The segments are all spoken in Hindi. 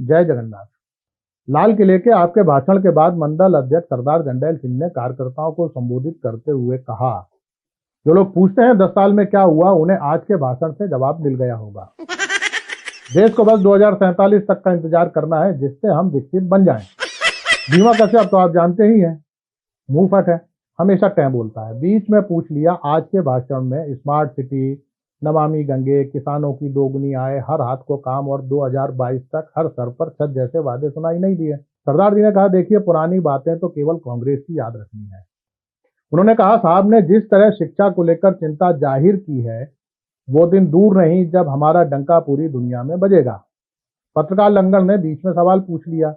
जय जगन्नाथ। लाल किले के आपके भाषण के बाद मंडल अध्यक्ष सरदार जंडैल सिंह ने कार्यकर्ताओं को संबोधित करते हुए कहा, जो लोग पूछते हैं 10 साल में क्या हुआ, उन्हें आज के भाषण से जवाब मिल गया होगा। देश को बस 2047 तक का इंतजार करना है, जिससे हम विकसित बन जाएं। बीमा कश्यप तो आप जानते ही हैं, मुंह फट है, हमेशा टैं बोलता है। बीच में पूछ लिया आज के भाषण में स्मार्ट सिटी, नमामि गंगे, किसानों की दोगुनी आय, हर हाथ को काम और 2022 तक हर सर पर छत जैसे वादे सुनाई नहीं दिए। सरदार जी ने कहा, देखिए पुरानी बातें तो केवल कांग्रेस की याद रखनी है। उन्होंने कहा, साहब ने जिस तरह शिक्षा को लेकर चिंता जाहिर की है, वो दिन दूर नहीं जब हमारा डंका पूरी दुनिया में बजेगा। पत्रकार लंगड़ ने बीच में सवाल पूछ लिया,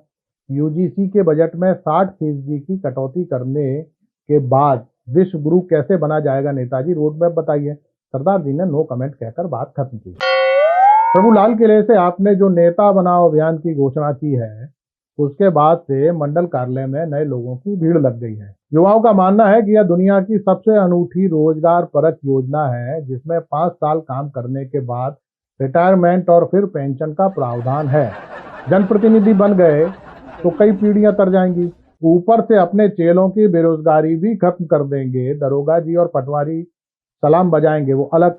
यूजीसी के बजट में 60% की कटौती करने के बाद विश्व गुरु कैसे बना जाएगा नेताजी, रोड मैप बताइए। सरदार जी ने नो कमेंट कहकर बात खत्म की। प्रभु, लाल किले से आपने जो नेता बनाओ अभियान की घोषणा की है, उसके बाद से मंडल कार्यालय में नए लोगों की भीड़ लग गई है। युवाओं का मानना है कि यह दुनिया की सबसे अनूठी रोजगार परक योजना है, जिसमें 5 साल काम करने के बाद रिटायरमेंट और फिर पेंशन का प्रावधान है। जनप्रतिनिधि बन गए तो कई पीढ़ियां तर जाएंगी, ऊपर से अपने चेलों की बेरोजगारी भी खत्म कर देंगे। दरोगा जी और पटवारी सलाम बजाएंगे, वो अलग।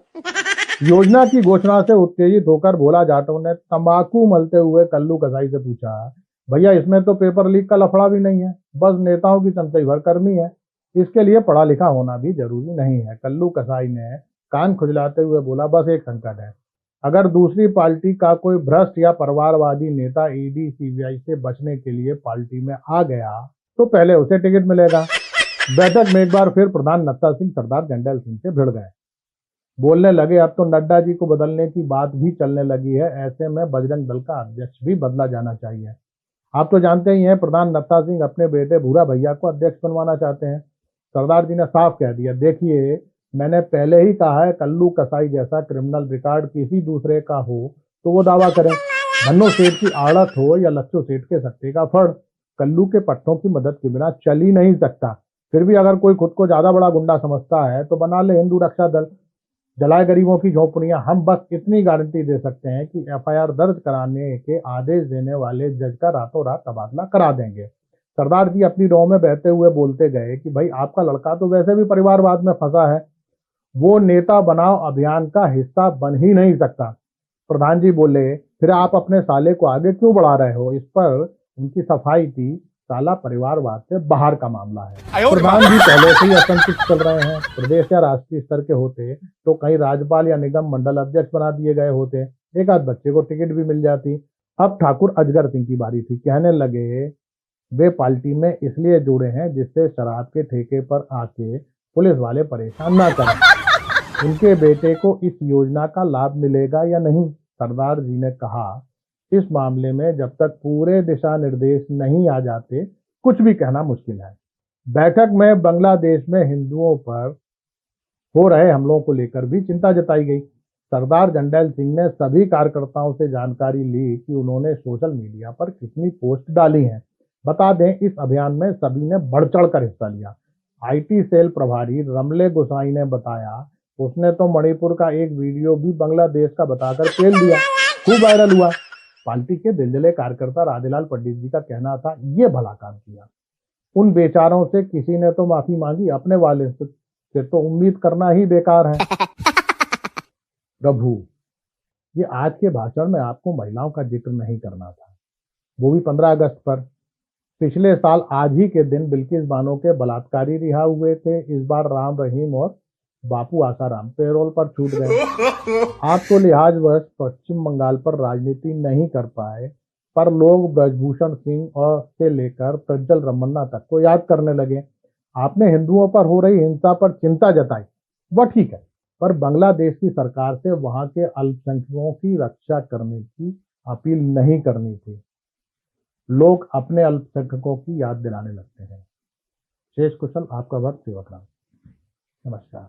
योजना की घोषणा से उत्तेजित होकर भोला जाटव ने तंबाकू मलते हुए कल्लू कसाई से पूछा, भैया इसमें तो पेपर लीक का लफड़ा भी नहीं है, बस नेताओं की चमचाई भर करनी है, इसके लिए पढ़ा लिखा होना भी जरूरी नहीं है। कल्लू कसाई ने कान खुजलाते हुए बोला, बस एक संकट है, अगर दूसरी पार्टी का कोई भ्रष्ट या परिवारवादी नेता ईडी सीबीआई से बचने के लिए पार्टी में आ गया तो पहले उसे टिकट मिलेगा। बैठक में एक बार फिर प्रधान नत्था सिंह सरदार जंडैल सिंह से भिड़ गए। बोलने लगे, अब तो नड्डा जी को बदलने की बात भी चलने लगी है, ऐसे में बजरंग दल का अध्यक्ष भी बदला जाना चाहिए। आप तो जानते ही हैं, प्रधान नत्था सिंह अपने बेटे भूरा भैया को अध्यक्ष बनवाना चाहते हैं। सरदार जी ने साफ कह दिया, देखिए मैंने पहले ही कहा है, कल्लू कसाई जैसा क्रिमिनल रिकॉर्ड किसी दूसरे का हो तो वो दावा करें। धन्नो सेठ की आड़त हो या लच्छो सेठ के सट्टे का फड़, कल्लू के पट्टों की मदद के बिना चल ही नहीं सकता। फिर भी अगर कोई खुद को ज्यादा बड़ा गुंडा समझता है तो बना ले हिंदू रक्षा दल, जलाए गरीबों की झोपड़ियां। हम बस इतनी गारंटी दे सकते हैं कि एफआईआर दर्ज कराने के आदेश देने वाले जज का रातों रात तबादला करा देंगे। सरदार जी अपनी रौ में बहते हुए बोलते गए कि भाई आपका लड़का तो वैसे भी परिवारवाद में फंसा है, वो नेता बनाओ अभियान का हिस्सा बन ही नहीं सकता। प्रधान जी बोले, फिर आप अपने साले को आगे क्यों बढ़ा रहे हो? इस पर उनकी सफाई थी, साला परिवारवाद से बाहर का मामला है। प्रधान जी पहले से ही असंतुष्ट चल रहे हैं। प्रदेश या राष्ट्रीय स्तर के होते तो कहीं राज्यपाल या निगम मंडल अध्यक्ष बना दिए गए होते, एक आध बच्चे को टिकट भी मिल जाती। अब ठाकुर अजगर सिंह की बारी थी। कहने लगे, वे पार्टी में इसलिए जुड़े हैं जिससे शराब के ठेके पर आके पुलिस वाले परेशान ना करें। उनके बेटे को इस योजना का लाभ मिलेगा या नहीं? सरदार जी ने कहा, इस मामले में जब तक पूरे दिशा निर्देश नहीं आ जाते कुछ भी कहना मुश्किल है। बैठक में बांग्लादेश में हिंदुओं पर हो रहे हमलों को लेकर भी चिंता जताई गई। सरदार जंडैल सिंह ने सभी कार्यकर्ताओं से जानकारी ली कि उन्होंने सोशल मीडिया पर कितनी पोस्ट डाली हैं। बता दें, इस अभियान में सभी ने बढ़ चढ़ कर हिस्सा लिया। आईटी सेल प्रभारी रमले गोसाई ने बताया, उसने तो मणिपुर का एक वीडियो भी बांग्लादेश का बताकर पेल दिया, खूब वायरल हुआ। पार्टी के दिलजले कार्यकर्ता राधेलाल पंडित जी का कहना था, ये भला काम किया। उन बेचारों से किसी ने तो माफी मांगी, अपने वाले से तो उम्मीद करना ही बेकार है। प्रभु, ये आज के भाषण में आपको महिलाओं का जिक्र नहीं करना था, वो भी 15 अगस्त पर। पिछले साल आज ही के दिन बिल्किस बानो के बलात्कारी रिहा हुए थे। इस बार राम रहीम और बापू आसाराम पेरोल पर छूट गए। आप तो लिहाजवश पश्चिम बंगाल पर राजनीति नहीं कर पाए, पर लोग ब्रजभूषण सिंह और से लेकर प्रज्वल रमन्ना तक को याद करने लगे। आपने हिंदुओं पर हो रही हिंसा पर चिंता जताई, वह ठीक है, पर बांग्लादेश की सरकार से वहां के अल्पसंख्यकों की रक्षा करने की अपील नहीं करनी थी। लोग अपने अल्पसंख्यकों की याद दिलाने लगते हैं। शेष कुशल आपका वक्त सेवक राम। नमस्कार।